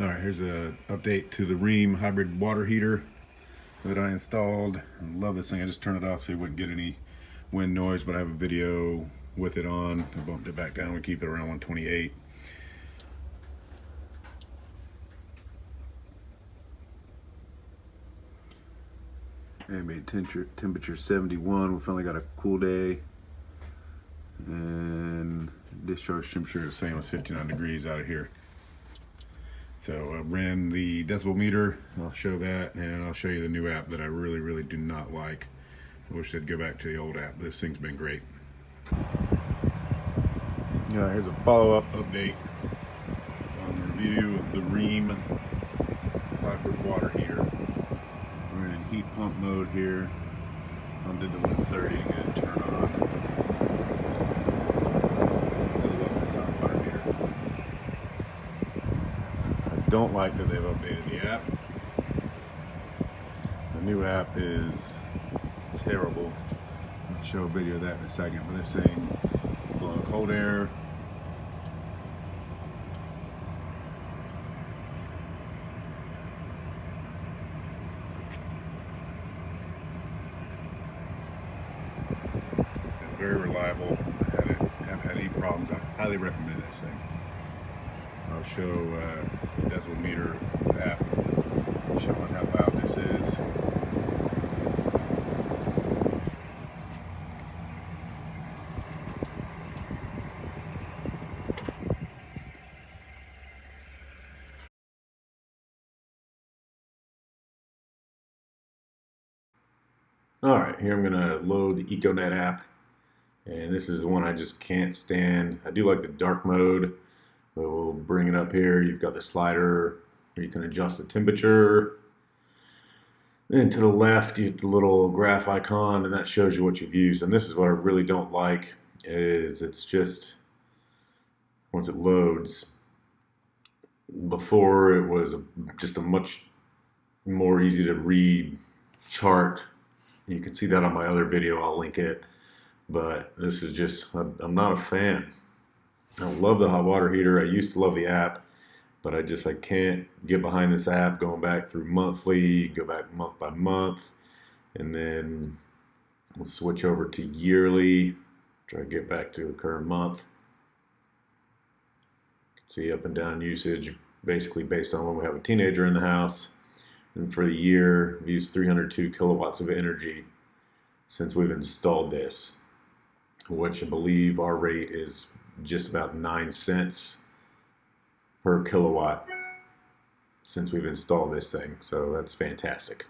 All right, here's an update to the Rheem hybrid water heater that I installed. I love this thing. I just turned it off so you wouldn't get any wind noise, but I have a video with it on. I bumped it back down. We keep it around 128. Ambient temperature 71. We finally got a cool day. And discharge temperature is the same as 59 degrees out of here. So I ran the decibel meter. I'll show that, and I'll show you the new app that I really do not like. I wish they'd go back to the old app. This thing's been great. Here's a follow-up update on the review of the Rheem hybrid water heater. We're in heat pump mode here. I did the 130 to get it turned on. Still love this hot water heater. Don't like that they've updated the app. The new app is terrible. I'll show a video of that in a second, but this thing is blowing cold air. It's very reliable. I haven't had any problems. I highly recommend this thing. I'll show the decibel meter app showing how loud this is. Alright, here I'm going to load the EcoNet app, and this is the one I just can't stand. I do like the dark mode. We'll bring it up here. You've got the slider where you can adjust the temperature. Then to the left, you hit the little graph icon, and that shows you what you've used. And this is what I really don't like, is it's just, once it loads, before it was just a much more easy to read chart. You can see that on my other video, I'll link it. But this is just, I'm not a fan. I love the hot water heater. I used to love the app, but I can't get behind this app going back through monthly, go back month by month, and then we'll switch over to yearly, try to get back to the current month. See up and down usage, basically based on when we have a teenager in the house. And for the year, we've used 302 kilowatts of energy since we've installed this, which I believe our rate is just about 9 cents per kilowatt since we've installed this thing. So that's fantastic.